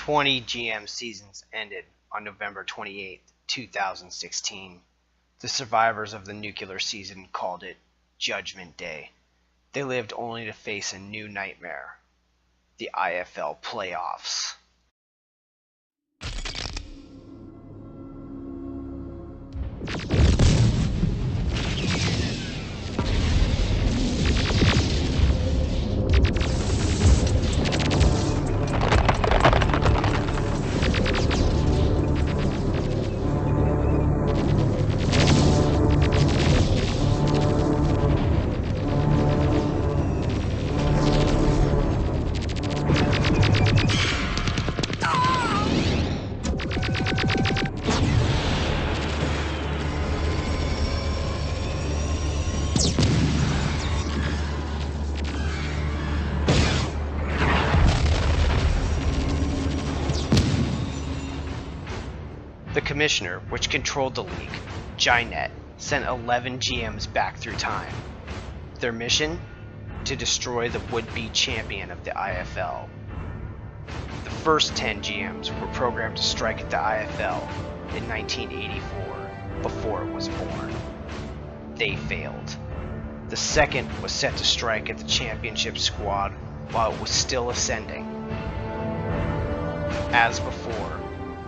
20 GM seasons ended on November 28, 2016. The survivors of the nuclear season called it Judgment Day. They lived only to face a new nightmare: the IFL playoffs. The commissioner, which controlled the league, Gynet, sent 11 GMs back through time. Their mission? To destroy the would-be champion of the IFL. The first 10 GMs were programmed to strike at the IFL in 1984, before it was born. They failed. The second was set to strike at the championship squad while it was still ascending. As before,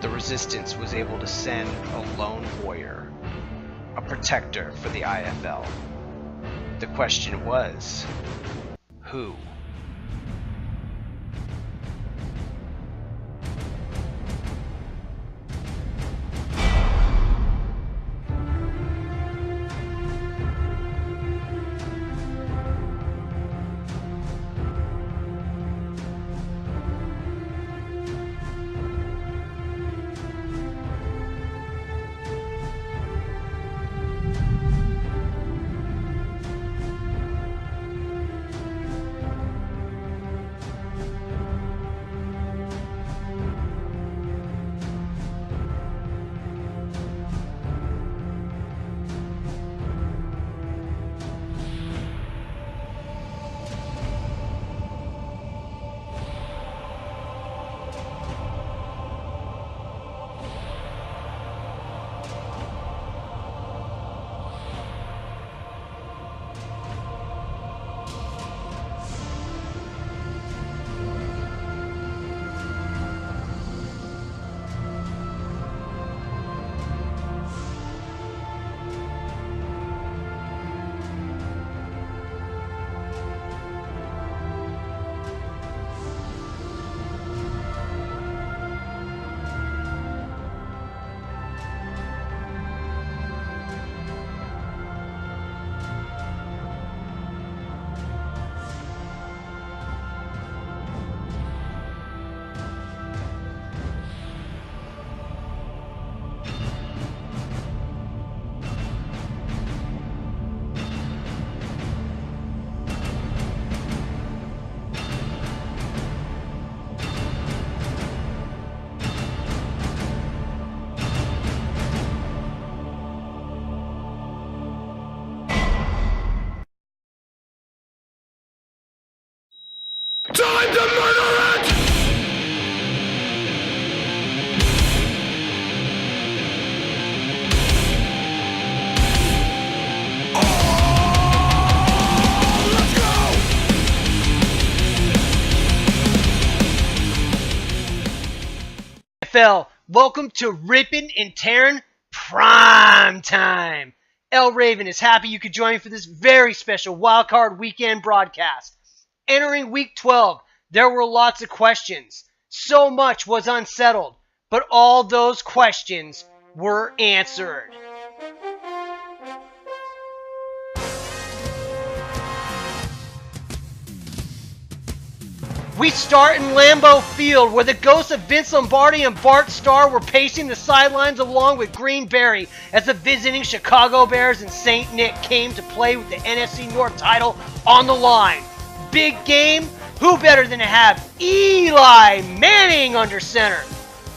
the Resistance was able to send a lone warrior, a protector for the IFL. The question was, who? Time to murder it! IFL, welcome to Rippin' and Tearin' Prime Time. L Raven is happy you could join me for this very special Wildcard Weekend broadcast. Entering Week 12, there were lots of questions. So much was unsettled, but all those questions were answered. We start in Lambeau Field, where the ghosts of Vince Lombardi and Bart Starr were pacing the sidelines along with Green Berry as the visiting Chicago Bears and St. Nick came to play with the NFC North title on the line. Big game? Who better than to have Eli Manning under center?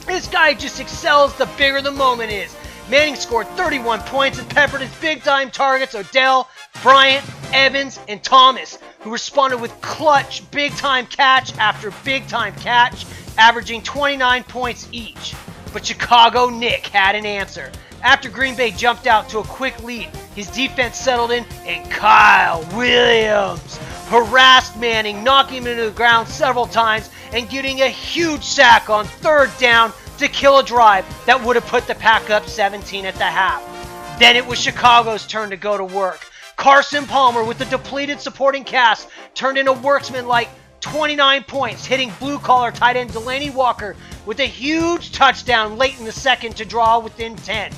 This guy just excels the bigger the moment is. Manning scored 31 points and peppered his big-time targets Odell, Bryant, Evans, and Thomas, who responded with clutch big-time catch after big-time catch. averaging 29 points each. But Chicago Nick had an answer. After Green Bay jumped out to a quick lead, his defense settled in, and Kyle Williams harassed Manning, knocking him into the ground several times and getting a huge sack on 3rd down to kill a drive that would have put the Pack up 17 at the half. Then it was Chicago's turn to go to work. Carson Palmer, with the depleted supporting cast, turned in a workmanlike 29 points, hitting blue-collar tight end Delaney Walker with a huge touchdown late in the second to draw within 10.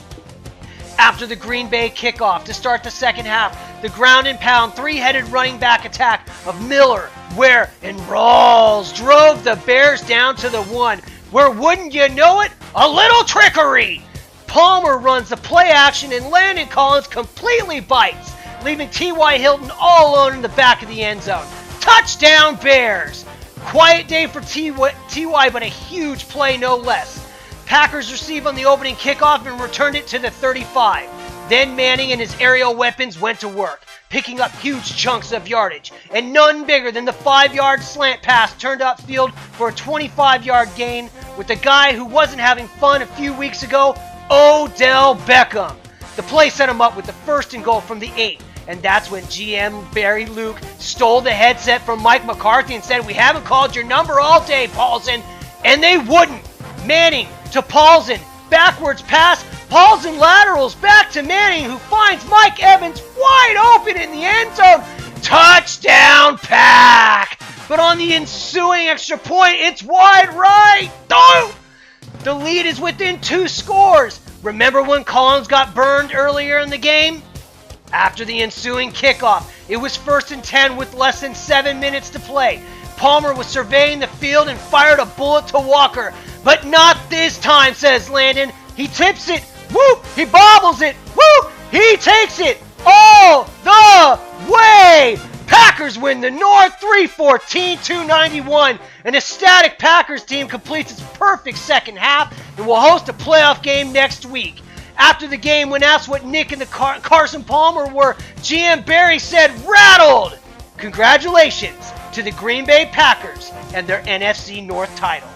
After the Green Bay kickoff to start the second half, the ground and pound three-headed running back attack of Miller, Ware, and Rawls drove the Bears down to the 1, where wouldn't you know it, a little trickery! Palmer runs the play action and Landon Collins completely bites, leaving T.Y. Hilton all alone in the back of the end zone. Touchdown Bears! Quiet day for T.Y., but a huge play no less. Packers received on the opening kickoff and returned it to the 35. Then Manning and his aerial weapons went to work, picking up huge chunks of yardage, and none bigger than the 5-yard slant pass turned upfield for a 25-yard gain with the guy who wasn't having fun a few weeks ago, Odell Beckham. The play set him up with the 1st and goal from the 8, and that's when GM Barry Luke stole the headset from Mike McCarthy and said, "We haven't called your number all day, Paulson," and they wouldn't. Manning to Paulson, backwards pass, Paulson laterals back to Manning, who finds Mike Evans wide open in the end zone. Touchdown Pack! But on the ensuing extra point, it's wide right. Don't! The lead is within 2 scores. Remember when Collins got burned earlier in the game? After the ensuing kickoff, it was 1st and 10 with less than 7 minutes to play. Palmer was surveying the field and fired a bullet to Walker. But not this time, says Landon. He tips it. Whoop! He bobbles it. Whoop! He takes it all the way. Packers win the North 314-291. An ecstatic Packers team completes its perfect second half and will host a playoff game next week. After the game, when asked what Nick and the Carson Palmer were, GM Barry said, "Rattled!" Congratulations to the Green Bay Packers and their NFC North title.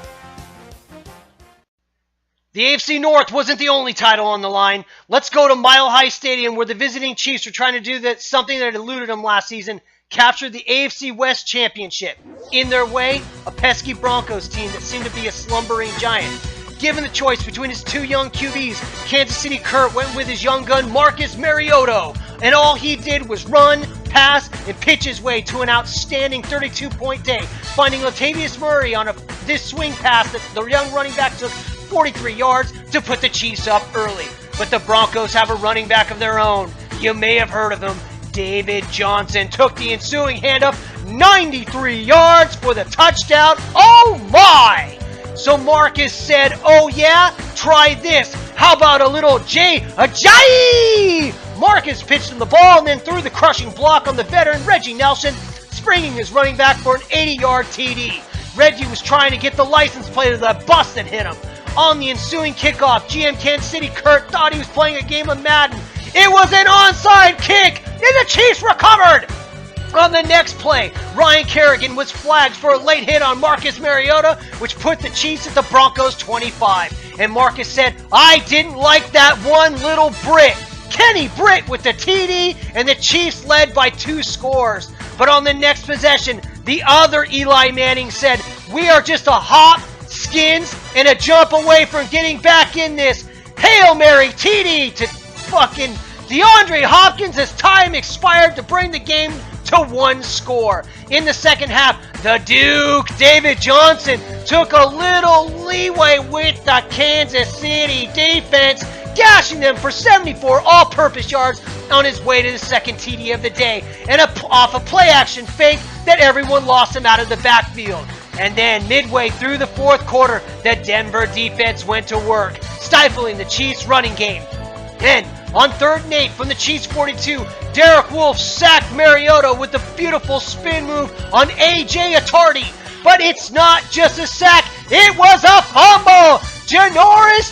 The AFC North wasn't the only title on the line. Let's go to Mile High Stadium, where the visiting Chiefs are trying to do something that eluded them last season, capture the AFC West Championship. In their way, a pesky Broncos team that seemed to be a slumbering giant. Given the choice between his 2 young QBs, Kansas City Kurt went with his young gun Marcus Mariota, and all he did was run, pass, and pitch his way to an outstanding 32-point day, finding Latavius Murray on this swing pass that the young running back took 43 yards to put the Chiefs up early. But the Broncos have a running back of their own. You may have heard of him. David Johnson took the ensuing handoff 93 yards for the touchdown. Oh my! So Marcus said, "Oh yeah? Try this. How about a little Ajayi?" Marcus pitched him the ball and then threw the crushing block on the veteran Reggie Nelson, springing his running back for an 80-yard TD. Reggie was trying to get the license plate of the bus that hit him. On the ensuing kickoff, GM Kansas City Kurt thought he was playing a game of Madden. It was an onside kick, and the Chiefs recovered. On the next play, Ryan Kerrigan was flagged for a late hit on Marcus Mariota, which put the Chiefs at the Broncos 25. And Marcus said, "I didn't like that one little Brit." Kenny Britt with the TD, and the Chiefs led by 2 scores. But on the next possession, the other Eli Manning said, "We are just a hop, skins, and a jump away from getting back in this." Hail Mary TD to fucking DeAndre Hopkins as time expired to bring the game to 1 score. In the second half, the Duke, David Johnson, took a little leeway with the Kansas City defense, gashing them for 74 all-purpose yards on his way to the second TD of the day, and off a play-action fake that everyone lost him out of the backfield. And then, midway through the 4th quarter, the Denver defense went to work, stifling the Chiefs' running game. Then, on 3rd and 8 from the Chiefs 42, Derek Wolfe sacked Mariota with a beautiful spin move on A.J. Atardi. But it's not just a sack, it was a fumble! Janoris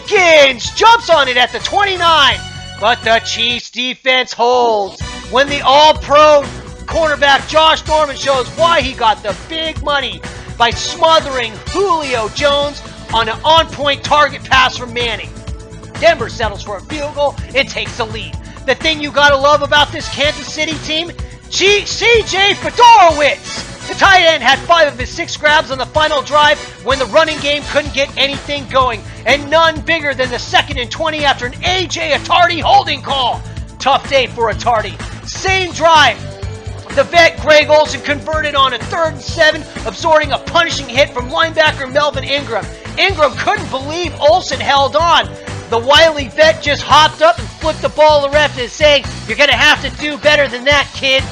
Jenkins jumps on it at the 29. But the Chiefs defense holds when the all-pro cornerback Josh Norman shows why he got the big money. by smothering Julio Jones on an on-point target pass from Manning. Denver settles for a field goal and takes the lead. The thing you gotta love about this Kansas City team, C.J. Fedorowicz. The tight end had 5 of his 6 grabs on the final drive when the running game couldn't get anything going, and none bigger than the 2nd and 20 after an A.J. Attardi holding call. Tough day for Attardi. Same drive, the vet Greg Olsen converted on a 3rd and 7, absorbing a punishing hit from linebacker Melvin Ingram. Ingram couldn't believe Olsen held on. The wily vet just hopped up and flipped the ball to the ref, saying, "You're going to have to do better than that, kid."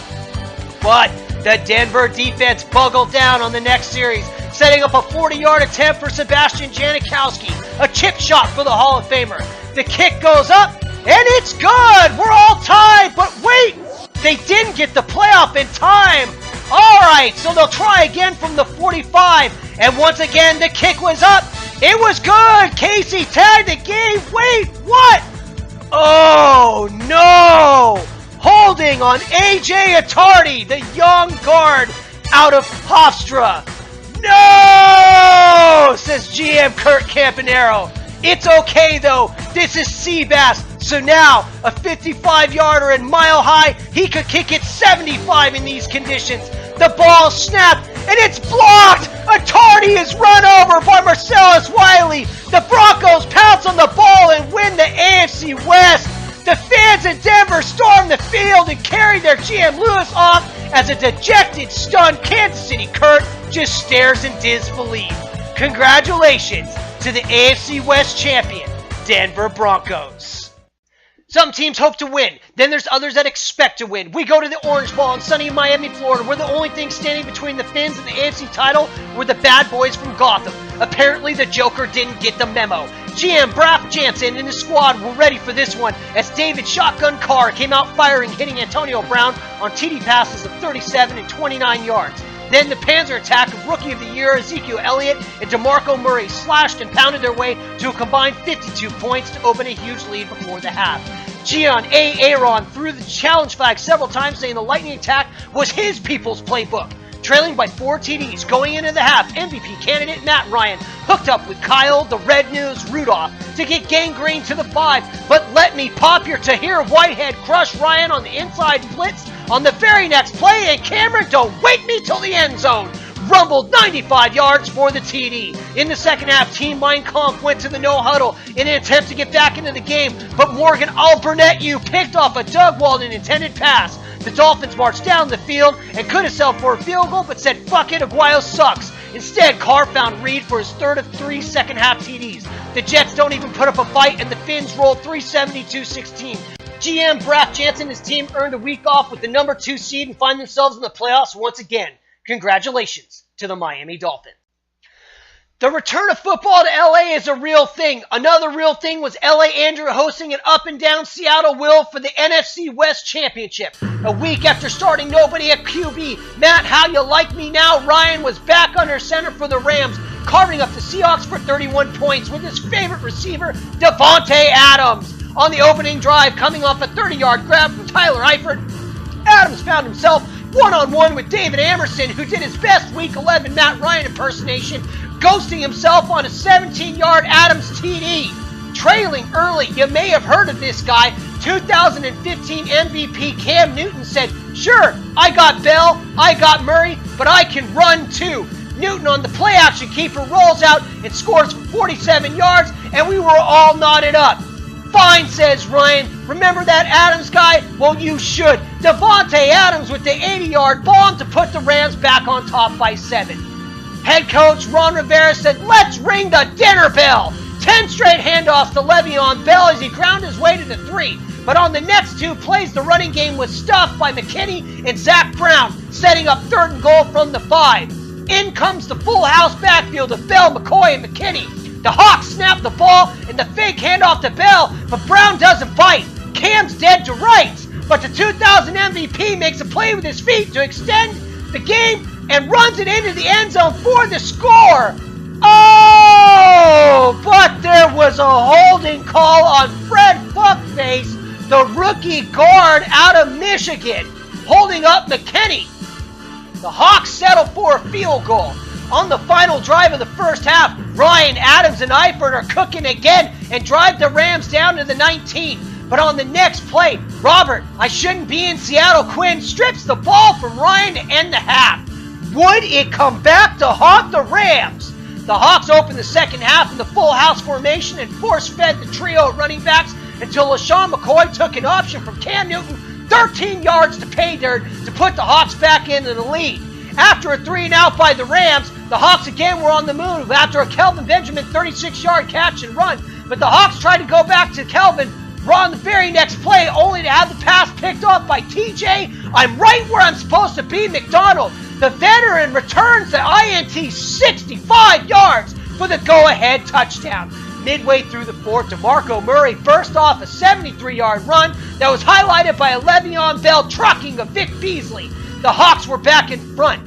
But the Denver defense buckled down on the next series, setting up a 40-yard attempt for Sebastian Janikowski, a chip shot for the Hall of Famer. The kick goes up, and it's good! We're all tied, but wait! They didn't get the playoff in time! Alright, so they'll try again from the 45, and once again the kick was up. It was good! Casey tagged the game! Wait, what? Oh, no! Holding on A.J. Attardi, the young guard out of Hofstra. No! Says GM Kurt Campanaro. It's okay, though. This is Seabass. So now, a 55-yarder and mile high, he could kick it 75 in these conditions. The ball snapped, and it's blocked! Attardi is run over by Marcellus Wiley. The Broncos pounce on the ball and win the AFC West. The fans in Denver stormed the field and carried their GM Lewis off as a dejected, stunned Kansas City Kurt just stares in disbelief. Congratulations to the AFC West champion, Denver Broncos. Some teams hope to win, then there's others that expect to win. We go to the Orange Bowl in sunny Miami, Florida, where the only thing standing between the Finns and the AFC title were the bad boys from Gotham. Apparently the Joker didn't get the memo. GM Braff Jansen and his squad were ready for this one as David Shotgun Carr came out firing, hitting Antonio Brown on TD passes of 37 and 29 yards. Then the Panzer attack of Rookie of the Year Ezekiel Elliott and DeMarco Murray slashed and pounded their way to a combined 52 points to open a huge lead before the half. Gian A. Aaron threw the challenge flag several times, saying the Lightning attack was his people's playbook. Trailing by 4 TDs going into the half, MVP candidate Matt Ryan hooked up with Kyle the Red News Rudolph to get gangrene to the 5, but let me pop your Tahir Whitehead crush Ryan on the inside blitz on the very next play, and Cameron don't wait me till the end zone rumbled 95 yards for the TD. In the second half, Team Mein Kampf went to the no-huddle in an attempt to get back into the game, but Morgan Alburnett picked off a Doug Walden intended pass. The Dolphins marched down the field and could have settled for a field goal, but said, "Fuck it, Aguayo sucks." Instead, Carr found Reed for his 3rd of 3 second-half TDs. The Jets don't even put up a fight, and the Finns rolled 372-16. GM Braff Jansen and his team earned a week off with the number 2 seed and find themselves in the playoffs once again. Congratulations to the Miami Dolphins. The return of football to LA is a real thing. Another real thing was LA Andrew hosting an up-and-down Seattle Will for the NFC West Championship. A week after starting nobody at QB, Matt, how you like me now? Ryan was back under center for the Rams, carving up the Seahawks for 31 points with his favorite receiver, Devontae Adams. On the opening drive, coming off a 30-yard grab from Tyler Eifert, Adams found himself one-on-one with David Amerson, who did his best Week 11 Matt Ryan impersonation, ghosting himself on a 17-yard Adams TD. Trailing early, you may have heard of this guy. 2015 MVP Cam Newton said, "Sure, I got Bell, I got Murray, but I can run too." Newton on the play-action keeper rolls out and scores for 47 yards, and we were all knotted up. "Fine," says Ryan. "Remember that Adams guy? Well, you should. Devontae Adams with the 80-yard bomb to put the Rams back on top by 7. Head coach Ron Rivera said, "Let's ring the dinner bell." 10 straight handoffs to Le'Veon Bell as he ground his way to the 3. But on the next 2 plays, the running game was stuffed by McKinney and Zach Brown, setting up 3rd and goal from the 5. In comes the full house backfield of Bell, McCoy, and McKinney. The Hawks snap the ball and the fake handoff to Bell, but Brown doesn't bite. Cam's dead to rights, but the 2000 MVP makes a play with his feet to extend the game and runs it into the end zone for the score. Oh, but there was a holding call on Fred Fuckface, the rookie guard out of Michigan, holding up McKinney. The Hawks settle for a field goal. On the final drive of the first half, Ryan, Adams, and Eifert are cooking again and drive the Rams down to the 19. But on the next play, Robert, I shouldn't be in Seattle, Quinn, strips the ball from Ryan to end the half. Would it come back to haunt the Rams? The Hawks opened the second half in the full house formation and force-fed the trio of running backs until LaShawn McCoy took an option from Cam Newton 13 yards to pay dirt to put the Hawks back into the lead. After a 3-and-out by the Rams, the Hawks again were on the move after a Kelvin Benjamin 36-yard catch and run. But the Hawks tried to go back to Kelvin on the very next play, only to have the pass picked off by TJ. I'm right where I'm supposed to be, McDonald. The veteran returns the INT 65 yards for the go-ahead touchdown. Midway through the fourth, DeMarco Murray burst off a 73-yard run that was highlighted by a Le'Veon Bell trucking of Vic Beasley. The Hawks were back in front.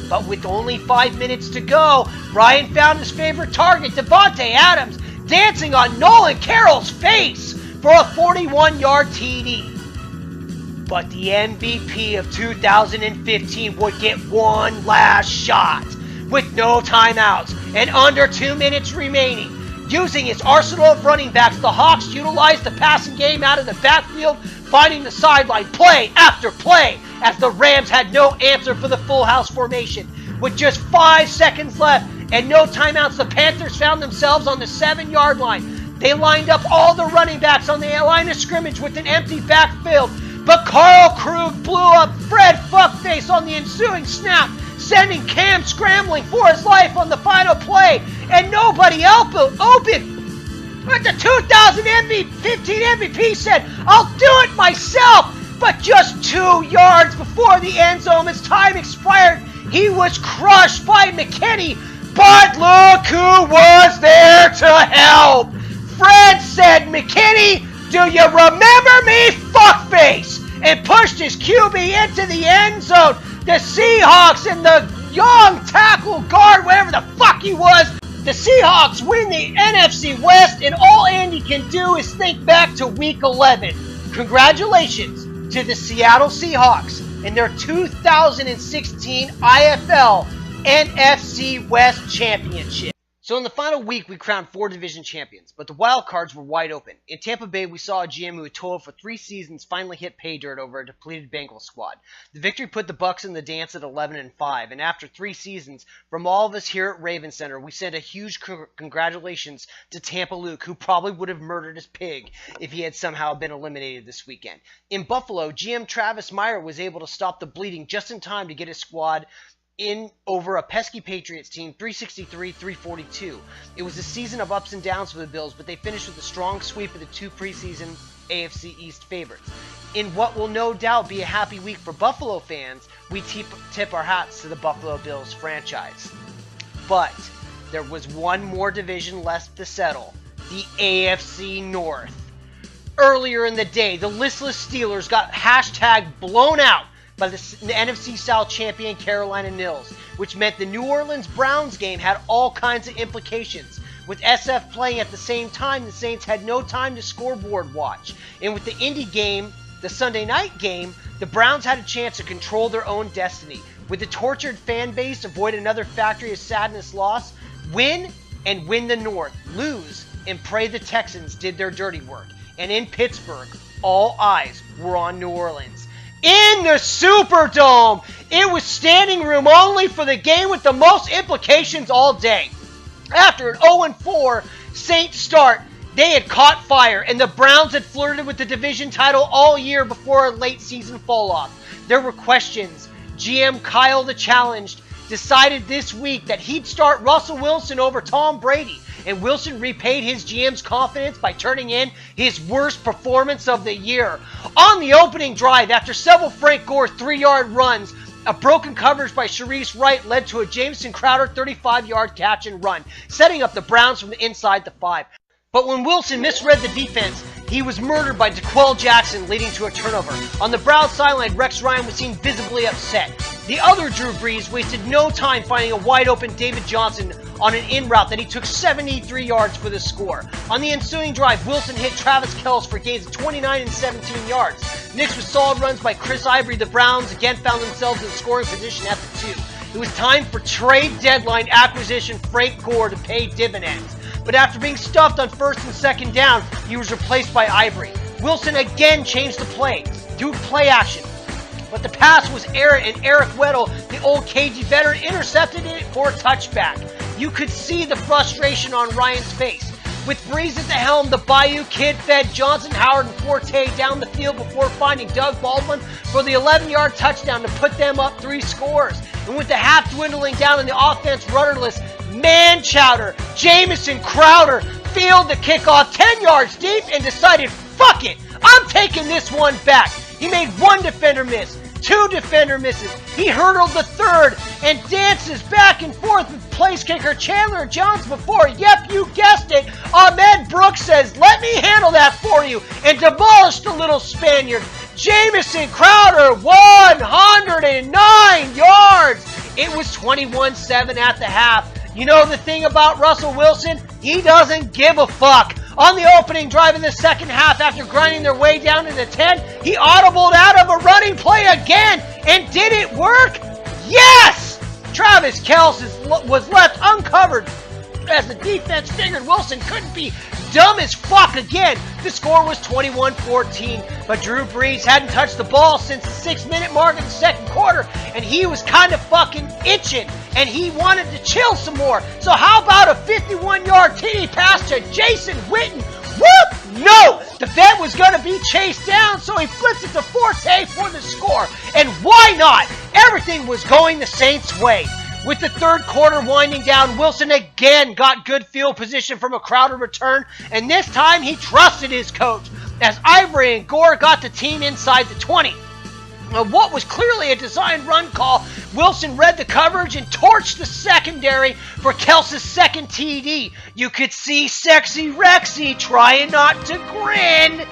But with only 5 minutes to go, Ryan found his favorite target, Devontae Adams, dancing on Nolan Carroll's face for a 41-yard TD. But the MVP of 2015 would get one last shot. With no timeouts and under 2 minutes remaining, using its arsenal of running backs, the Hawks utilized the passing game out of the backfield, finding the sideline play after play as the Rams had no answer for the full house formation. With just 5 seconds left and no timeouts, the Panthers found themselves on the 7-yard line. They lined up all the running backs on the line of scrimmage with an empty backfield, but Carl Krug blew up Fred Fuckface on the ensuing snap, sending Cam scrambling for his life on the final play, and nobody else open. But the 2015 MVP said, I'll do it myself. But just 2 yards before the end zone, as time expired, he was crushed by McKinney. But look who was there to help. Fred said, McKinney, do you remember me, fuckface? And pushed his QB into the end zone. The Seahawks and the young tackle guard, whatever the fuck he was, the Seahawks win the NFC West, and all Andy can do is think back to Week 11. Congratulations to the Seattle Seahawks and their 2016 IFL NFC West Championship. So in the final week, we crowned 4 division champions, but the wild cards were wide open. In Tampa Bay, we saw a GM who had toiled for 3 seasons finally hit pay dirt over a depleted Bengals squad. The victory put the Bucs in the dance at 11-5, and after 3 seasons, from all of us here at Raven Center, we sent a huge congratulations to Tampa Luke, who probably would have murdered his pig if he had somehow been eliminated this weekend. In Buffalo, GM Travis Meyer was able to stop the bleeding just in time to get his squad in over a pesky Patriots team, 363-342. It was a season of ups and downs for the Bills, but they finished with a strong sweep of the 2 preseason AFC East favorites. In what will no doubt be a happy week for Buffalo fans, we tip our hats to the Buffalo Bills franchise. But there was one more division left to settle, the AFC North. Earlier in the day, the listless Steelers got hashtag blown out by the NFC South champion Carolina Nils, which meant the New Orleans Browns game had all kinds of implications. With SF playing at the same time, the Saints had no time to scoreboard watch. And with the Indy game, the Sunday night game, the Browns had a chance to control their own destiny. With the tortured fan base avoid another factory of sadness loss, win and win the North, lose and pray the Texans did their dirty work. And in Pittsburgh, all eyes were on New Orleans. In the Superdome, it was standing room only for the game with the most implications all day. After an 0-4 Saints start, they had caught fire, and the Browns had flirted with the division title all year before a late season fall-off. There were questions. GM Kyle the Challenged decided this week that he'd start Russell Wilson over Tom Brady, and Wilson repaid his GM's confidence by turning in his worst performance of the year. On the opening drive, after several Frank Gore 3-yard runs, a broken coverage by Sharice Wright led to a Jameson Crowder 35-yard catch and run, setting up the Browns from the inside the 5. But when Wilson misread the defense, he was murdered by DeQuell Jackson, leading to a turnover. On the Browns sideline, Rex Ryan was seen visibly upset. The other Drew Brees wasted no time finding a wide-open David Johnson on an in route that he took 73 yards for the score. On the ensuing drive, Wilson hit Travis Kelce for gains of 29 and 17 yards. Mixed with solid runs by Chris Ivory, the Browns again found themselves in scoring position at the 2. It was time for trade deadline acquisition Frank Gore to pay dividends. But after being stuffed on first and second down, he was replaced by Ivory. Wilson again changed the play, through play action. But the pass was errant, and Eric Weddle, the old KG veteran, intercepted it for a touchback. You could see the frustration on Ryan's face. With Breeze at the helm, the Bayou Kid fed Johnson, Howard, and Forte down the field before finding Doug Baldwin for the 11-yard touchdown to put them up 3 scores. And with the half dwindling down and the offense rudderless, man-chowder, Jamison Crowder fielded the kickoff 10 yards deep and decided, fuck it, I'm taking this one back. He made 1 defender miss, 2 defender misses. He hurdled the 3rd and dances back and forth with place kicker Chandler Jones before, yep, you guessed it, Ahmed Brooks says, let me handle that for you, and demolished the little Spaniard. Jamison Crowder, 109 yards. It was 21-7 at the half. You know the thing about Russell Wilson? He doesn't give a fuck. On the opening drive in the second half, after grinding their way down to the 10, he audibled out of a running play again. And did it work? Yes! Travis Kelce was left uncovered as the defense figured Wilson couldn't be dumb as fuck again. The score was 21-14, but Drew Brees hadn't touched the ball since the 6-minute mark of the second quarter, and he was kind of fucking itching, and he wanted to chill some more. So how about a 51-yard TD pass to Jason Witten? Whoop! No! The vet was going to be chased down, so he flips it to Forte for the score. And why not? Everything was going the Saints' way. With the third quarter winding down, Wilson again got good field position from a Crowder return, and this time he trusted his coach, as Ivory and Gore got the team inside the 20. What was clearly a designed run call, Wilson read the coverage and torched the secondary for Kelce's second TD. You could see Sexy Rexy trying not to grin.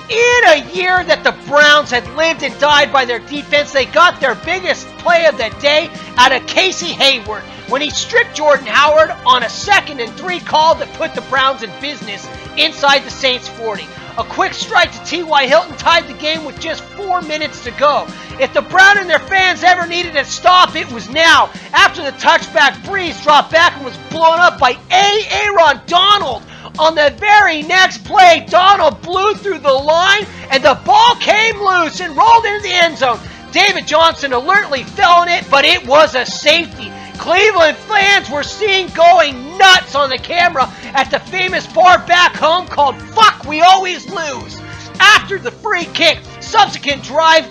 In a year that the Browns had lived and died by their defense, they got their biggest play of the day out of Casey Hayward when he stripped Jordan Howard on a 2nd and 3 call that put the Browns in business inside the Saints 40. A quick strike to T.Y. Hilton tied the game with just 4 minutes to go. If the Browns and their fans ever needed a stop, it was now. After the touchback, Breeze dropped back and was blown up by Aaron Donald. On the very next play, Donald blew through the line, and the ball came loose and rolled into the end zone. David Johnson alertly fell in it, but it was a safety. Cleveland fans were seen going nuts on the camera at the famous bar back home called Fuck We Always Lose. After the free kick, subsequent drive,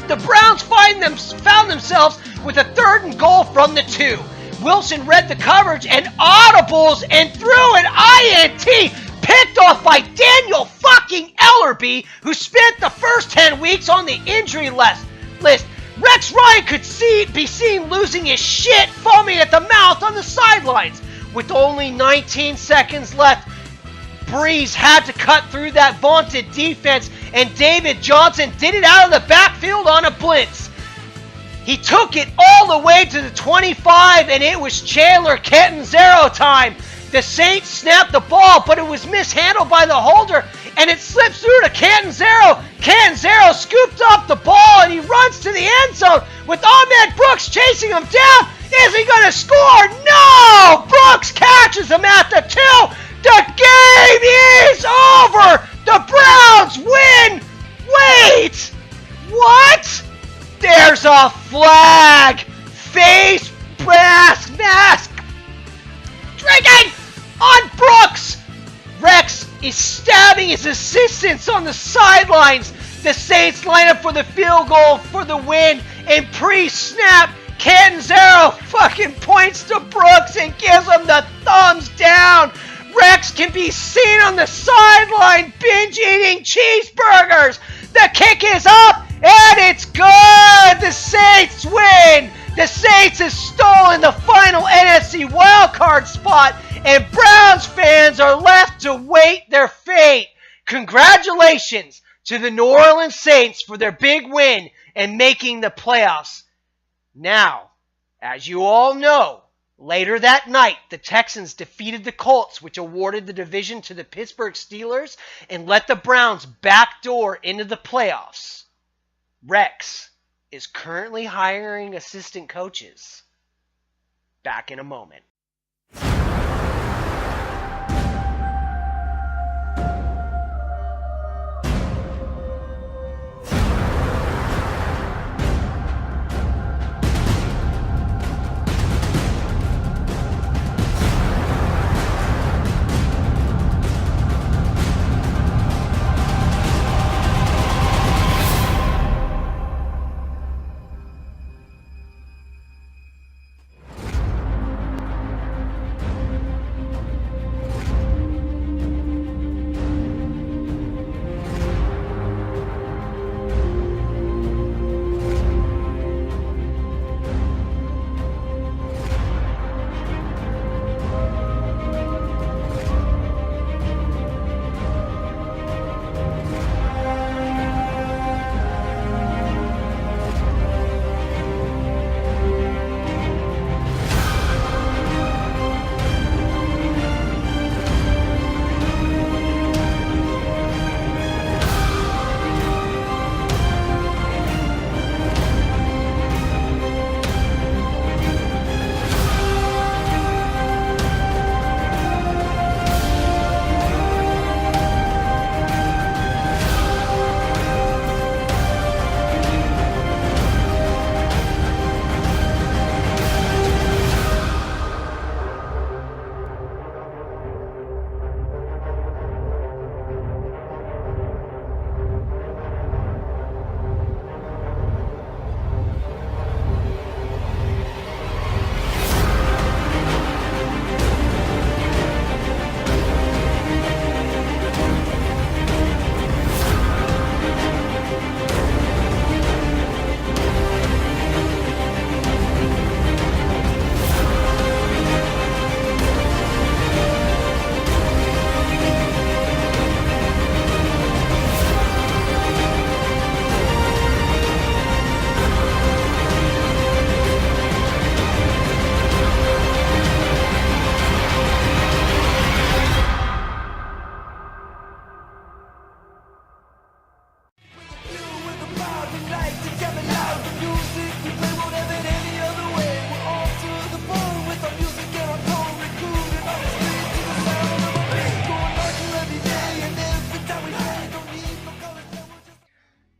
the Browns found themselves with a 3rd and goal from the 2. Wilson read the coverage and audibles and threw an INT picked off by Daniel fucking Ellerby, who spent the first 10 weeks on the injury list. Rex Ryan could be seen losing his shit, foaming at the mouth on the sidelines. With only 19 seconds left, Breeze had to cut through that vaunted defense, and David Johnson did it out of the backfield on a blitz. He took it all the way to the 25, and it was Chandler Catanzaro time. The Saints snapped the ball, but it was mishandled by the holder, and it slips through to Catanzaro. Catanzaro scooped up the ball, and he runs to the end zone with Ahmed Brooks chasing him down. Is he going to score? No! Brooks catches him at the 2. The game is over. The Browns win. Wait, what? There's a flag. Face mask. Drinking on Brooks. Rex is stabbing his assistants on the sidelines. The Saints line up for the field goal for the win, and pre-snap, Catanzaro fucking points to Brooks and gives him the thumbs down. Rex can be seen on the sideline binge eating cheeseburgers. The kick is up, and it's good. The Saints win. The Saints have stolen the final NFC wildcard spot, and Browns fans are left to wait their fate. Congratulations to the New Orleans Saints for their big win and making the playoffs. Now, as you all know, later that night, the Texans defeated the Colts, which awarded the division to the Pittsburgh Steelers and let the Browns backdoor into the playoffs. Rex is currently hiring assistant coaches. Back in a moment.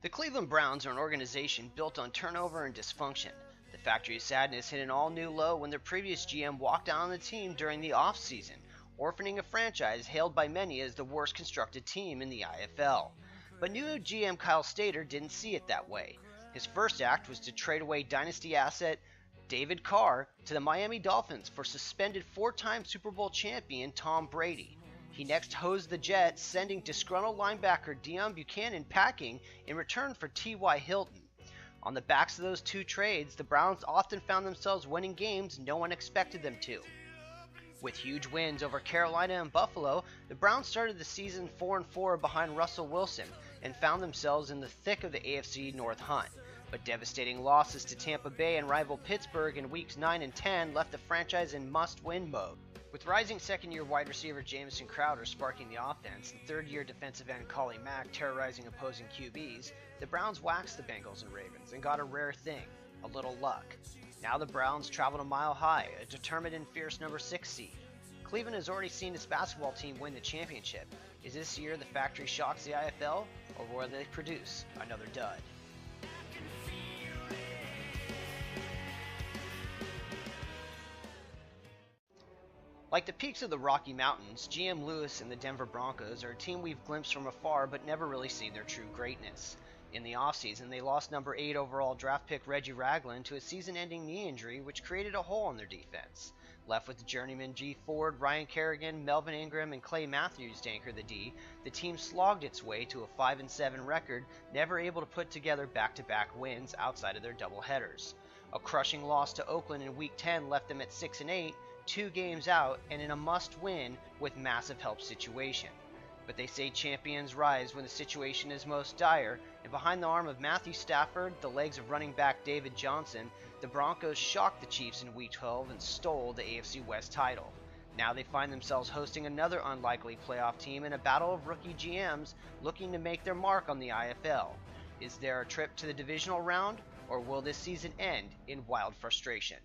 The Cleveland Browns are an organization built on turnover and dysfunction. The Factory of Sadness hit an all-new low when their previous GM walked out on the team during the offseason, orphaning a franchise hailed by many as the worst constructed team in the IFL. But new GM Kyle Stater didn't see it that way. His first act was to trade away dynasty asset David Carr to the Miami Dolphins for suspended four-time Super Bowl champion Tom Brady. He next hosed the Jets, sending disgruntled linebacker Deion Buchanan packing in return for T.Y. Hilton. On the backs of those two trades, the Browns often found themselves winning games no one expected them to. With huge wins over Carolina and Buffalo, the Browns started the season 4-4 behind Russell Wilson and found themselves in the thick of the AFC North hunt. But devastating losses to Tampa Bay and rival Pittsburgh in weeks 9 and 10 left the franchise in must-win mode. With rising second-year wide receiver Jamison Crowder sparking the offense and third-year defensive end Collie Mack terrorizing opposing QBs, the Browns waxed the Bengals and Ravens and got a rare thing, a little luck. Now the Browns traveled a mile high, a determined and fierce number 6 seed. Cleveland has already seen its basketball team win the championship. Is this year the Factory shocks the IFL, or will they produce another dud? Like the peaks of the Rocky Mountains, GM Lewis and the Denver Broncos are a team we've glimpsed from afar but never really seen their true greatness. In the offseason, they lost number 8 overall draft pick Reggie Ragland to a season-ending knee injury which created a hole in their defense. Left with journeyman G. Ford, Ryan Kerrigan, Melvin Ingram, and Clay Matthews to anchor the D, the team slogged its way to a 5-7 record, never able to put together back-to-back wins outside of their doubleheaders. A crushing loss to Oakland in Week 10 left them at 6-8, 2 games out, and in a must-win with massive help situation. But they say champions rise when the situation is most dire, and behind the arm of Matthew Stafford, the legs of running back David Johnson, the Broncos shocked the Chiefs in Week 12 and stole the AFC West title. Now they find themselves hosting another unlikely playoff team in a battle of rookie GMs looking to make their mark on the IFL. Is there a trip to the divisional round, or will this season end in wild frustration?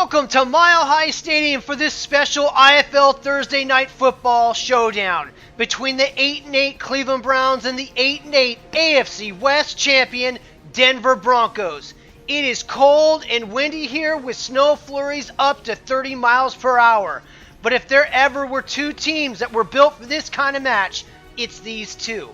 Welcome to Mile High Stadium for this special IFL Thursday Night Football showdown between the 8-8 Cleveland Browns and the 8-8 AFC West champion Denver Broncos. It is cold and windy here with snow flurries up to 30 miles per hour. But if there ever were two teams that were built for this kind of match, it's these two.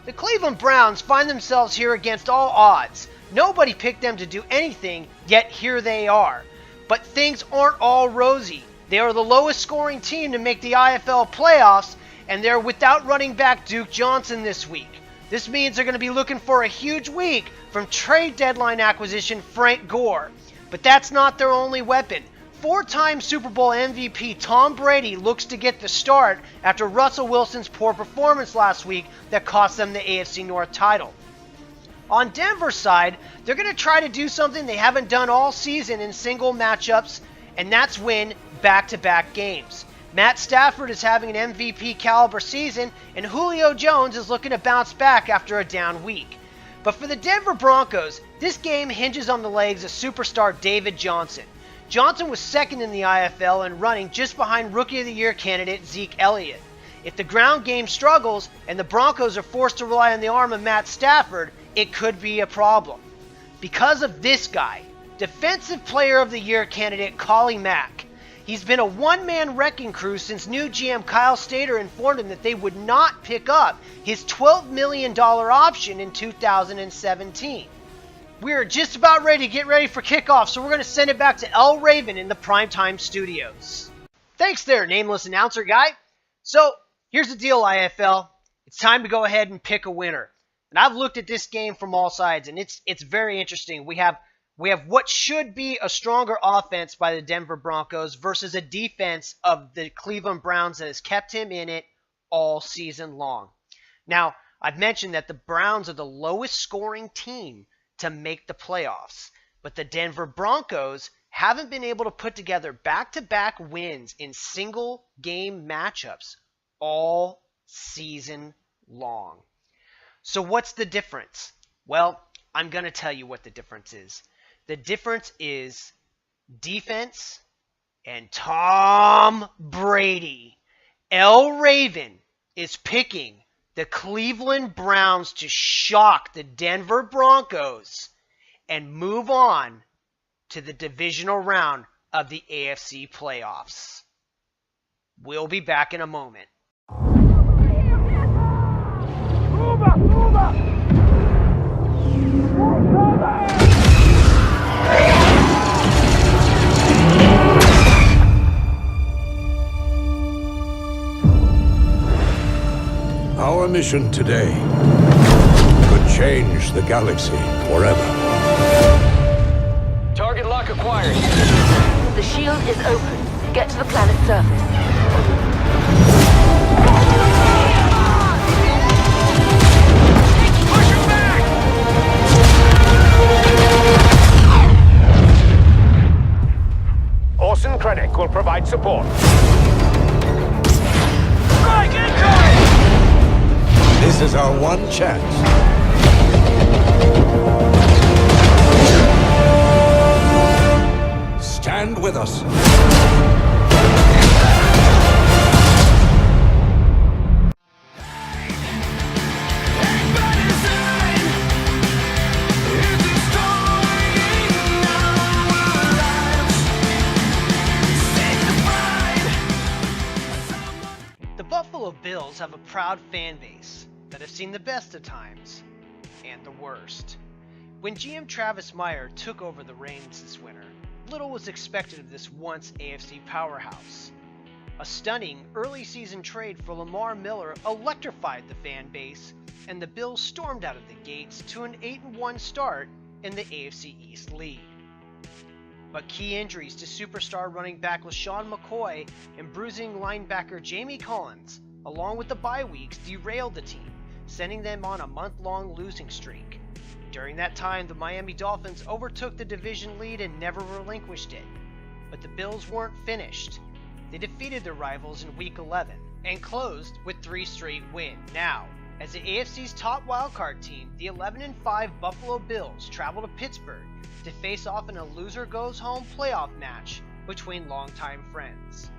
The Cleveland Browns find themselves here against all odds. Nobody picked them to do anything, yet here they are. But things aren't all rosy. They are the lowest scoring team to make the IFL playoffs, and they're without running back Duke Johnson this week. This means they're going to be looking for a huge week from trade deadline acquisition Frank Gore. But that's not their only weapon. Four-time Super Bowl MVP Tom Brady looks to get the start after Russell Wilson's poor performance last week that cost them the AFC North title. On Denver's side, they're going to try to do something they haven't done all season in single matchups, and that's win back-to-back games. Matt Stafford is having an MVP caliber season, and Julio Jones is looking to bounce back after a down week. But for the Denver Broncos, this game hinges on the legs of superstar David Johnson. Johnson was second in the IFL and running just behind Rookie of the Year candidate Zeke Elliott. If the ground game struggles and the Broncos are forced to rely on the arm of Matt Stafford, it could be a problem. Because of this guy, Defensive Player of the Year candidate Collie Mack. He's been a one-man wrecking crew since new GM Kyle Stater informed him that they would not pick up his $12 million option in 2017. We're just about ready to get ready for kickoff, so we're going to send it back to El Raven in the Primetime Studios. Thanks there, nameless announcer guy. So, here's the deal, IFL. It's time to go ahead and pick a winner. And I've looked at this game from all sides, and it's very interesting. We have what should be a stronger offense by the Denver Broncos versus a defense of the Cleveland Browns that has kept him in it all season long. Now, I've mentioned that the Browns are the lowest scoring team to make the playoffs, but the Denver Broncos haven't been able to put together back-to-back wins in single game matchups all season long. So what's the difference? Well, I'm going to tell you what the difference is. The difference is defense and Tom Brady. El Raven is picking the Cleveland Browns to shock the Denver Broncos and move on to the divisional round of the AFC playoffs. We'll be back in a moment. Our mission today could change the galaxy forever. Target lock acquired. The shield is open. Get to the planet's surface. Orson Krennic will provide support. This is our one chance. Stand with us. The Buffalo Bills have a proud fan base that have seen the best of times and the worst. When GM Travis Meyer took over the reins this winter, little was expected of this once AFC powerhouse. A stunning early season trade for Lamar Miller electrified the fan base, and the Bills stormed out of the gates to an 8-1 start in the AFC East lead. but key injuries to superstar running back LaShawn McCoy and bruising linebacker Jamie Collins, along with the bye weeks, derailed the team, sending them on a month-long losing streak. During that time, the Miami Dolphins overtook the division lead and never relinquished it. But the Bills weren't finished. They defeated their rivals in Week 11 and closed with 3 straight wins. Now, as the AFC's top wildcard team, the 11-5 Buffalo Bills travel to Pittsburgh to face off in a loser-goes-home playoff match between longtime friends.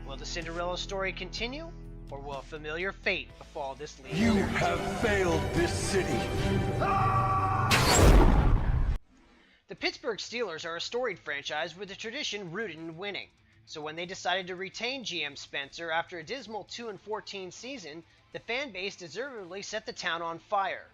Will the Cinderella story continue, or will a familiar fate befall this league? You have failed this city. The Pittsburgh Steelers are a storied franchise with a tradition rooted in winning. So when they decided to retain GM Spencer after a dismal 2-14 season, the fan base deservedly set the town on fire.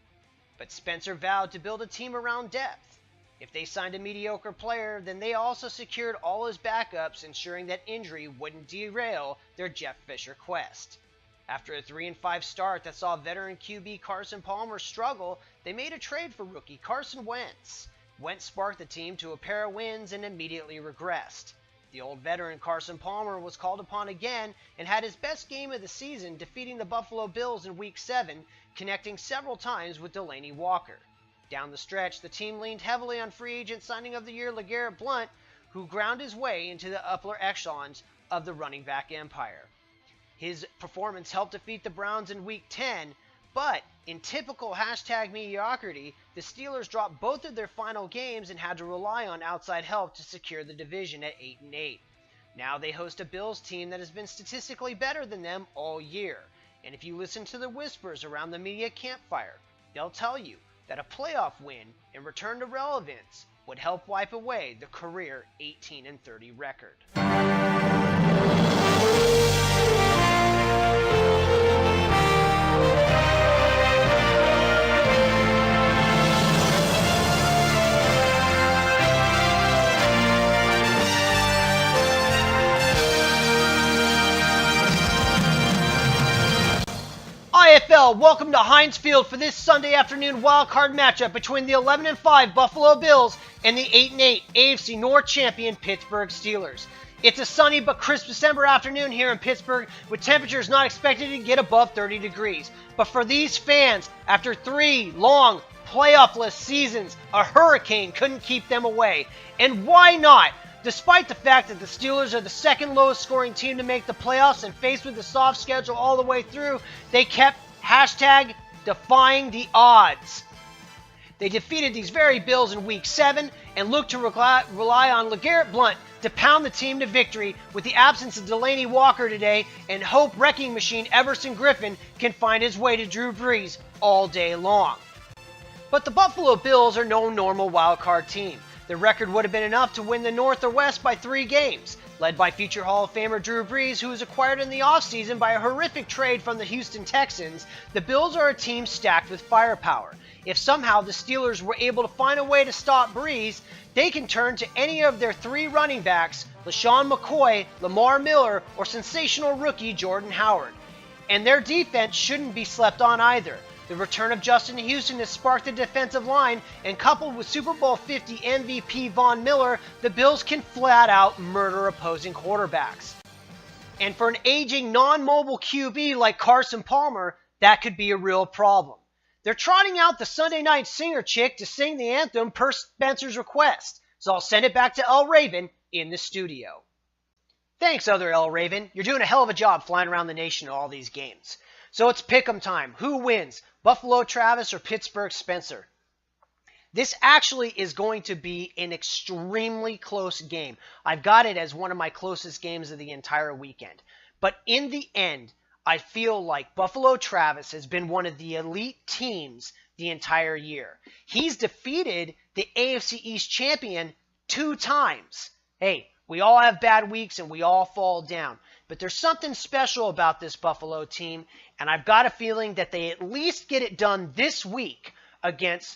But Spencer vowed to build a team around depth. If they signed a mediocre player, then they also secured all his backups, ensuring that injury wouldn't derail their Jeff Fisher quest. After a 3-5 start that saw veteran QB Carson Palmer struggle, they made a trade for rookie Carson Wentz. Wentz sparked the team to a pair of wins and immediately regressed. The old veteran Carson Palmer was called upon again and had his best game of the season, defeating the Buffalo Bills in Week 7, connecting several times with Delaney Walker. Down the stretch, the team leaned heavily on free agent signing of the year LeGarrette Blount, who ground his way into the upper echelons of the running back empire. His performance helped defeat the Browns in Week 10, but in typical #mediocrity, the Steelers dropped both of their final games and had to rely on outside help to secure the division at 8-8. Now they host a Bills team that has been statistically better than them all year. And if you listen to the whispers around the media campfire, they'll tell you that a playoff win and return to relevance would help wipe away the career 18-30 record. IFL, welcome to Heinz Field for this Sunday afternoon wildcard matchup between the 11-5 Buffalo Bills and the 8-8 AFC North champion Pittsburgh Steelers. It's a sunny but crisp December afternoon here in Pittsburgh, with temperatures not expected to get above 30 degrees. But for these fans, after 3 long playoff-less seasons, a hurricane couldn't keep them away. And why not? Despite the fact that the Steelers are the second lowest scoring team to make the playoffs and faced with a soft schedule all the way through, they kept #defying the odds. They defeated these very Bills in Week 7 and looked to rely on LeGarrette Blount to pound the team to victory with the absence of Delaney Walker today, and hope wrecking machine Everson Griffin can find his way to Drew Brees all day long. But the Buffalo Bills are no normal wildcard team. The record would have been enough to win the North or West by 3 games. Led by future Hall of Famer Drew Brees, who was acquired in the offseason by a horrific trade from the Houston Texans, the Bills are a team stacked with firepower. If somehow the Steelers were able to find a way to stop Brees, they can turn to any of their 3 running backs, LaShawn McCoy, Lamar Miller, or sensational rookie Jordan Howard. And their defense shouldn't be slept on either. The return of Justin Houston has sparked the defensive line, and coupled with Super Bowl 50 MVP Von Miller, the Bills can flat out murder opposing quarterbacks. And for an aging non-mobile QB like Carson Palmer, that could be a real problem. They're trotting out the Sunday night singer chick to sing the anthem per Spencer's request, so I'll send it back to El Raven in the studio. Thanks, other El Raven. You're doing a hell of a job flying around the nation to all these games. So it's pick'em time. Who wins? Buffalo Travis or Pittsburgh Spencer? This actually is going to be an extremely close game. I've got it as one of my closest games of the entire weekend. But in the end, I feel like Buffalo Travis has been one of the elite teams the entire year. He's defeated the AFC East champion 2 times. Hey, we all have bad weeks and we all fall down. But there's something special about this Buffalo team, and I've got a feeling that they at least get it done this week against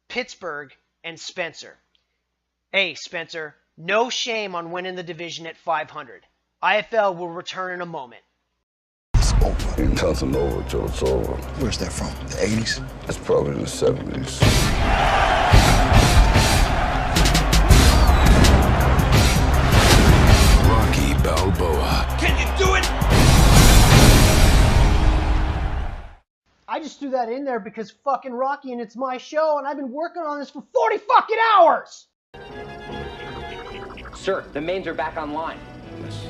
Pittsburgh and Spencer. Hey, Spencer, no shame on winning the division at 500. IFL will return in a moment. It's over. Ain't nothing over till it's over. Where's that from? The 80s? It's probably the 70s. Balboa. Can you do it? I just threw that in there because fucking Rocky and it's my show and I've been working on this for 40 fucking hours! Sir, the mains are back online.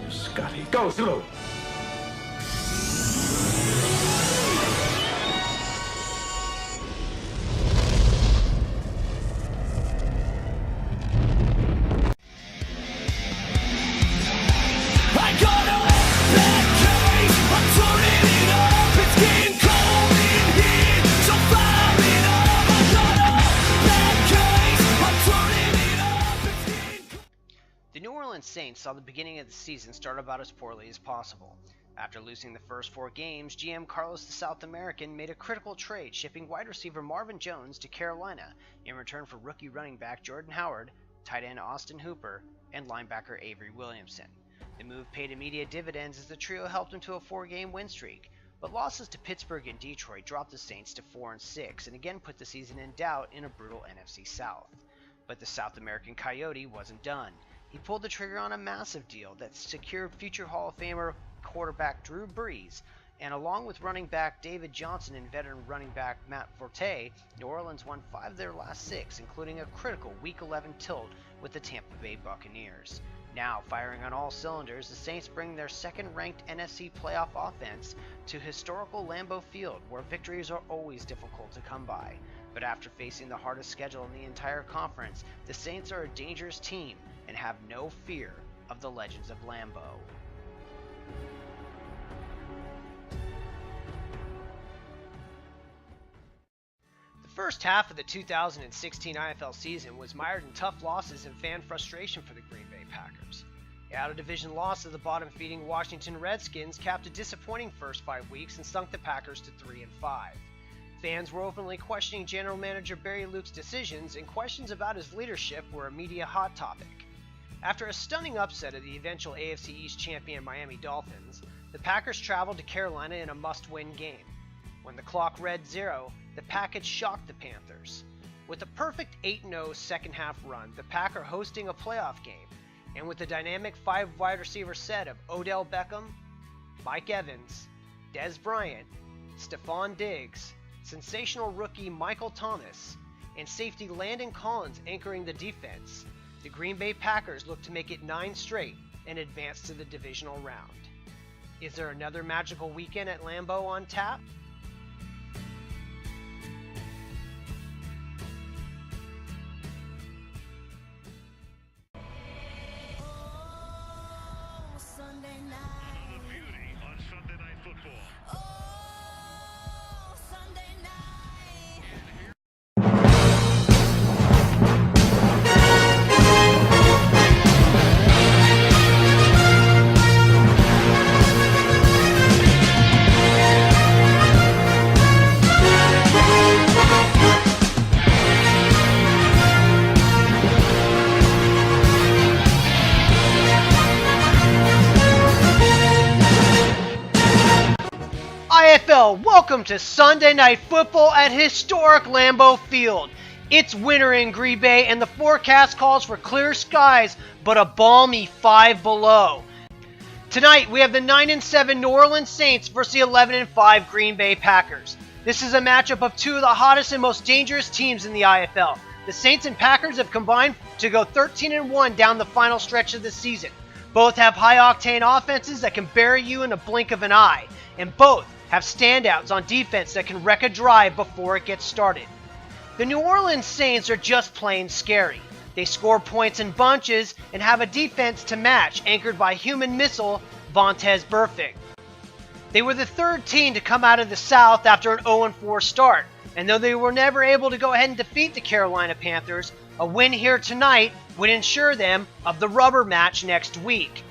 Scotty. Go, Zulu! I got a bad case. I'm turning it up. It's getting cold in here. So fire it up. I got a bad case. I'm turning it up. It's getting cold. The New Orleans Saints saw the beginning of the season start about as poorly as possible. After losing the first 4 games, GM Carlos the South American made a critical trade, shipping wide receiver Marvin Jones to Carolina in return for rookie running back Jordan Howard, tight end Austin Hooper, and linebacker Avery Williamson. The move paid immediate dividends as the trio helped him to a 4-game win streak, but losses to Pittsburgh and Detroit dropped the Saints to 4-6 and again put the season in doubt in a brutal NFC South. But the South American Coyote wasn't done. He pulled the trigger on a massive deal that secured future Hall of Famer quarterback Drew Brees, and along with running back David Johnson and veteran running back Matt Forte, New Orleans won 5 of their last 6, including a critical Week 11 tilt with the Tampa Bay Buccaneers. Now, firing on all cylinders, the Saints bring their second-ranked NFC playoff offense to historical Lambeau Field, where victories are always difficult to come by. But after facing the hardest schedule in the entire conference, the Saints are a dangerous team and have no fear of the legends of Lambeau. The first half of the 2016 IFL season was mired in tough losses and fan frustration for the Green Bay Packers. The out-of-division loss of the bottom-feeding Washington Redskins capped a disappointing first 5 weeks and sunk the Packers to 3-5. Fans were openly questioning General Manager Barry Luke's decisions, and questions about his leadership were a media hot topic. After a stunning upset of the eventual AFC East champion Miami Dolphins, the Packers traveled to Carolina in a must-win game. When the clock read 0, the Packers shocked the Panthers. With a perfect 8-0 second-half run, the Packers hosting a playoff game, and with the dynamic 5 wide receiver set of Odell Beckham, Mike Evans, Dez Bryant, Stephon Diggs, sensational rookie Michael Thomas, and safety Landon Collins anchoring the defense, the Green Bay Packers look to make it 9 straight and advance to the divisional round. Is there another magical weekend at Lambeau on tap? IFL, welcome to Sunday Night Football at historic Lambeau Field. It's winter in Green Bay and the forecast calls for clear skies, but a balmy 5 below. Tonight we have the 9-7 New Orleans Saints versus the 11-5 Green Bay Packers. This is a matchup of 2 of the hottest and most dangerous teams in the IFL. The Saints and Packers have combined to go 13-1 down the final stretch of the season. Both have high-octane offenses that can bury you in a blink of an eye, and both have standouts on defense that can wreck a drive before it gets started. The New Orleans Saints are just plain scary. They score points in bunches and have a defense to match, anchored by human missile Vontaze Burfict. They were the 3rd team to come out of the South after an 0-4 start, and though they were never able to go ahead and defeat the Carolina Panthers, a win here tonight would ensure them of the rubber match next week.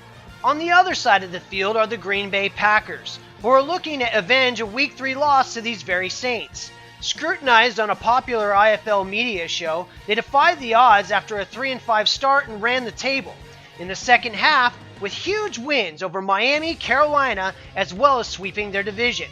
On the other side of the field are the Green Bay Packers, who are looking to avenge a Week 3 loss to these very Saints. Scrutinized on a popular IFL media show, they defied the odds after a 3-5 start and ran the table. In the second half, with huge wins over Miami, Carolina, as well as sweeping their division.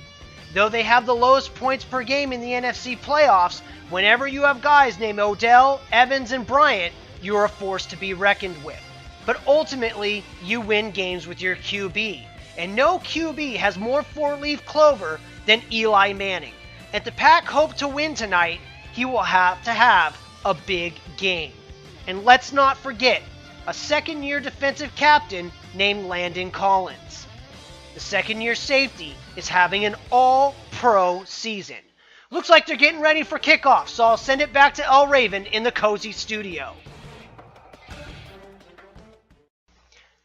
Though they have the lowest points per game in the NFC playoffs, whenever you have guys named Odell, Evans, and Bryant, you are a force to be reckoned with. but ultimately you win games with your QB. And no QB has more four-leaf clover than Eli Manning. If the Pack hope to win tonight, he will have to have a big game. And let's not forget, a second-year defensive captain named Landon Collins. The second-year safety is having an all-pro season. Looks like they're getting ready for kickoff, so I'll send it back to El Raven in the cozy studio.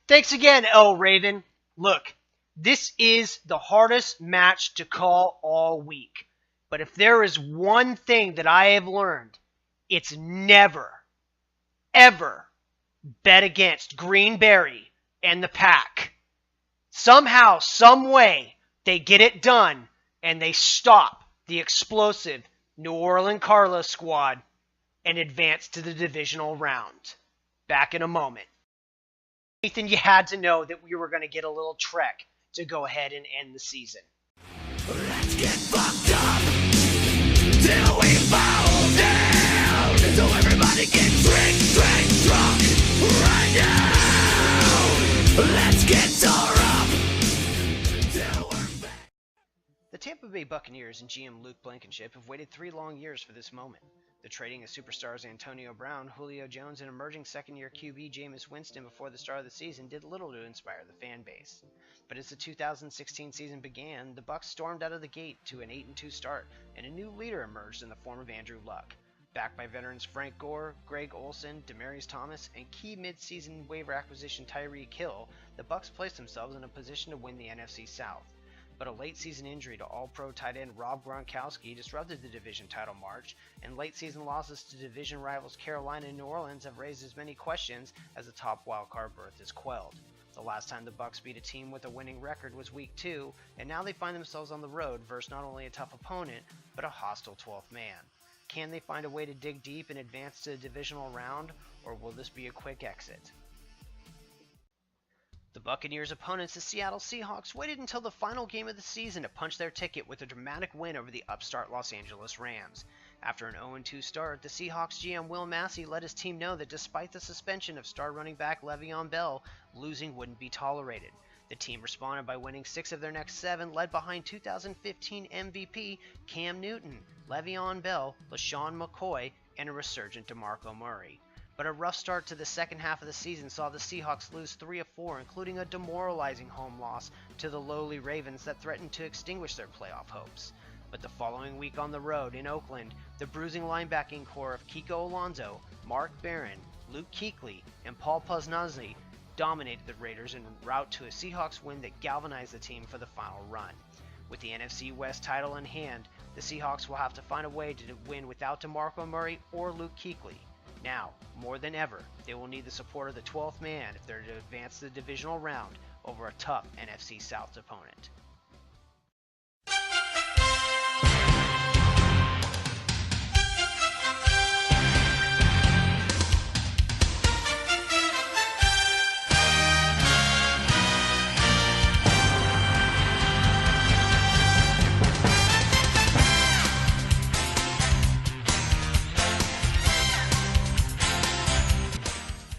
Thanks again, El Raven. Look, this is the hardest match to call all week. But if there is one thing that I have learned, it's never, ever bet against Greenberry and the Pack. Somehow, some way, they get it done and they stop the explosive New Orleans Carlos squad and advance to the divisional round. Back in a moment. Nathan, you had to know that we were going to get a little trek to go ahead and end the season. Let's get fucked up till we fall down. So everybody get drunk right now. Let's get tore up till we're back. The Tampa Bay Buccaneers and GM Luke Blankenship have waited 3 long years for this moment. The trading of superstars Antonio Brown, Julio Jones, and emerging second-year QB Jameis Winston before the start of the season did little to inspire the fan base. But as the 2016 season began, the Bucs stormed out of the gate to an 8-2 start, and a new leader emerged in the form of Andrew Luck. Backed by veterans Frank Gore, Greg Olsen, Demaryius Thomas, and key mid-season waiver acquisition Tyreek Hill, the Bucs placed themselves in a position to win the NFC South. But a late-season injury to All-Pro tight end Rob Gronkowski disrupted the division title march, and late-season losses to division rivals Carolina and New Orleans have raised as many questions as the top wildcard berth is quelled. The last time the Bucs beat a team with a winning record was Week 2, and now they find themselves on the road versus not only a tough opponent, but a hostile 12th man. Can they find a way to dig deep and advance to the divisional round, or will this be a quick exit? The Buccaneers' opponents, the Seattle Seahawks, waited until the final game of the season to punch their ticket with a dramatic win over the upstart Los Angeles Rams. After an 0-2 start, the Seahawks GM Will Massey let his team know that despite the suspension of star running back Le'Veon Bell, losing wouldn't be tolerated. The team responded by winning 6 of their next 7, led behind 2015 MVP Cam Newton, Le'Veon Bell, LaShawn McCoy, and a resurgent DeMarco Murray. But a rough start to the second half of the season saw the Seahawks lose 3 of 4, including a demoralizing home loss to the lowly Ravens that threatened to extinguish their playoff hopes. But the following week on the road in Oakland, the bruising linebacking core of Kiko Alonso, Mark Barron, Luke Kuechly, and Paul Posnanski dominated the Raiders en route to a Seahawks win that galvanized the team for the final run. With the NFC West title in hand, the Seahawks will have to find a way to win without DeMarco Murray or Luke Kuechly. Now, more than ever, they will need the support of the 12th man if they're to advance to the divisional round over a tough NFC South opponent.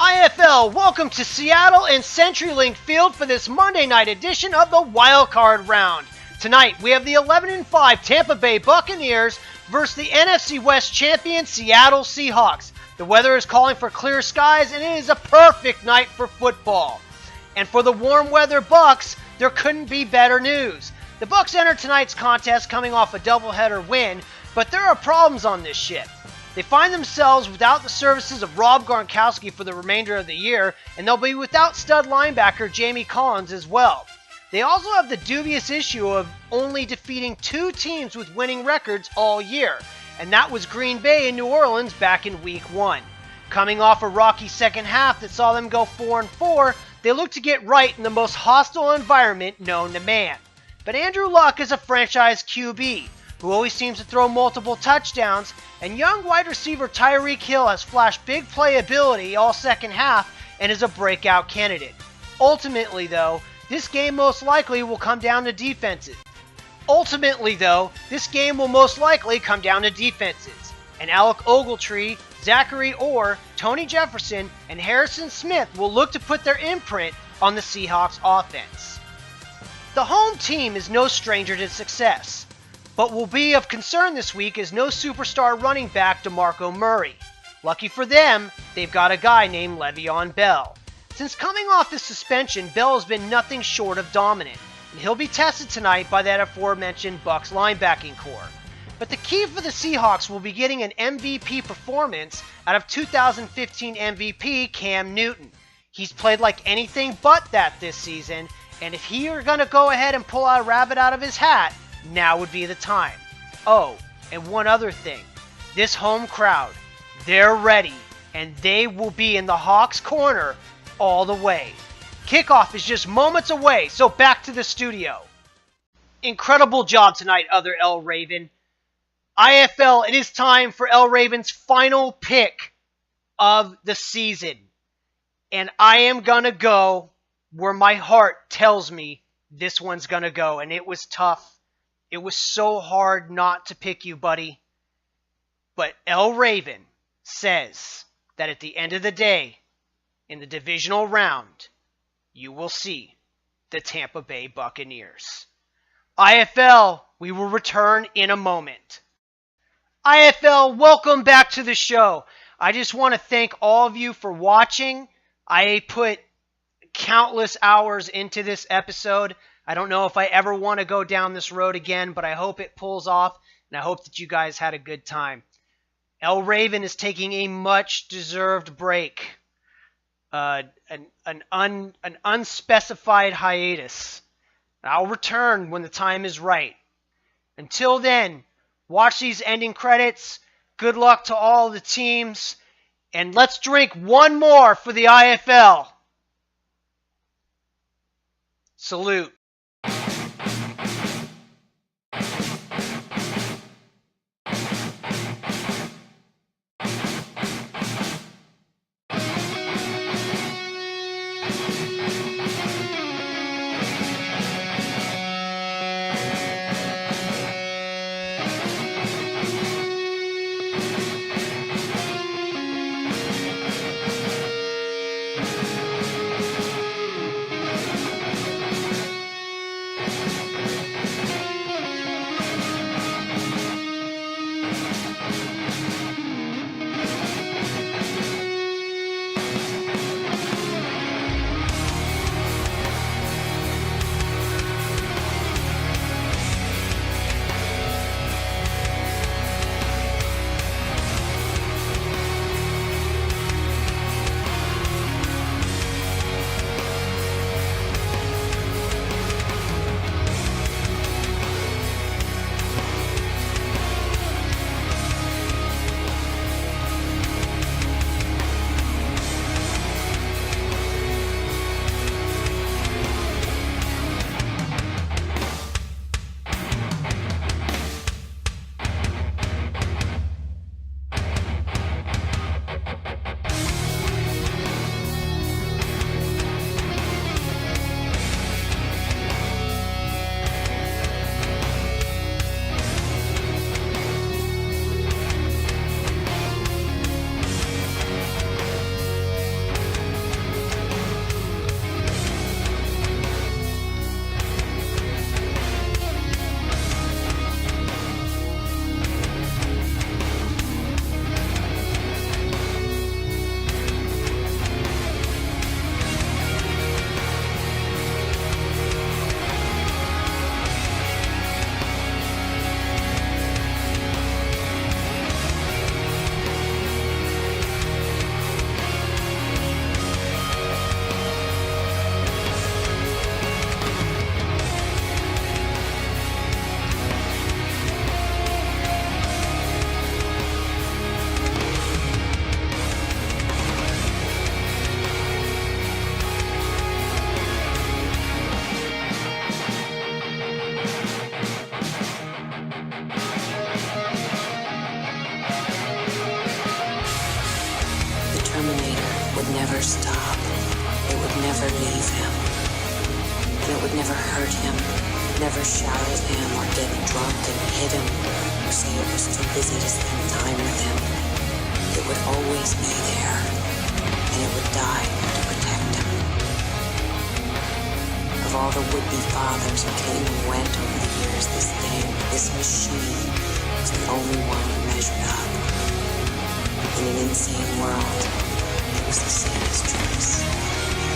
IFL, welcome to Seattle and CenturyLink Field for this Monday night edition of the Wild Card Round. Tonight, we have the 11-5 Tampa Bay Buccaneers versus the NFC West champion Seattle Seahawks. The weather is calling for clear skies, and it is a perfect night for football. And for the warm weather Bucs, there couldn't be better news. The Bucs enter tonight's contest coming off a doubleheader win, but there are problems on this ship. They find themselves without the services of Rob Gronkowski for the remainder of the year, and they'll be without stud linebacker Jamie Collins as well. They also have the dubious issue of only defeating 2 teams with winning records all year, and that was Green Bay and New Orleans back in Week 1. Coming off a rocky second half that saw them go 4-4, they look to get right in the most hostile environment known to man. But Andrew Luck is a franchise QB, who always seems to throw multiple touchdowns, and young wide receiver Tyreek Hill has flashed big playability all second half and is a breakout candidate. Ultimately, though, this game most likely will come down to defenses. and Alec Ogletree, Zachary Orr, Tony Jefferson, and Harrison Smith will look to put their imprint on the Seahawks offense. The home team is no stranger to success, but will be of concern this week is no superstar running back DeMarco Murray. Lucky for them, they've got a guy named Le'Veon Bell. Since coming off his suspension, Bell has been nothing short of dominant, and he'll be tested tonight by that aforementioned Bucs linebacking core. But the key for the Seahawks will be getting an MVP performance out of 2015 MVP Cam Newton. He's played like anything but that this season, and if he were going to go ahead and pull out a rabbit out of his hat, now would be the time. Oh, and one other thing. This home crowd, they're ready, and they will be in the Hawks' corner all the way. Kickoff is just moments away, so back to the studio. Incredible job tonight, other El Raven. IFL, it is time for El Raven's final pick of the season. And I am going to go where my heart tells me this one's going to go. And it was tough. It was so hard not to pick you, buddy. But El Raven says that at the end of the day, in the divisional round, you will see the Tampa Bay Buccaneers. IFL, we will return in a moment. IFL, welcome back to the show. I just want to thank all of you for watching. I put countless hours into this episode. I don't know if I ever want to go down this road again, but I hope it pulls off, and I hope that you guys had a good time. El Raven is taking a much-deserved break. An unspecified hiatus. I'll return when the time is right. Until then, watch these ending credits. Good luck to all the teams. And let's drink one more for the IFL. Salute. never stop. It would never leave him. And it would never hurt him. never shout at him or get drunk and hit him or say it was too busy to spend time with him. It would always be there, and it would die to protect him. Of all the would-be fathers who came and went over the years, this machine was the only one who measured up. In an insane world, it was the safest choice.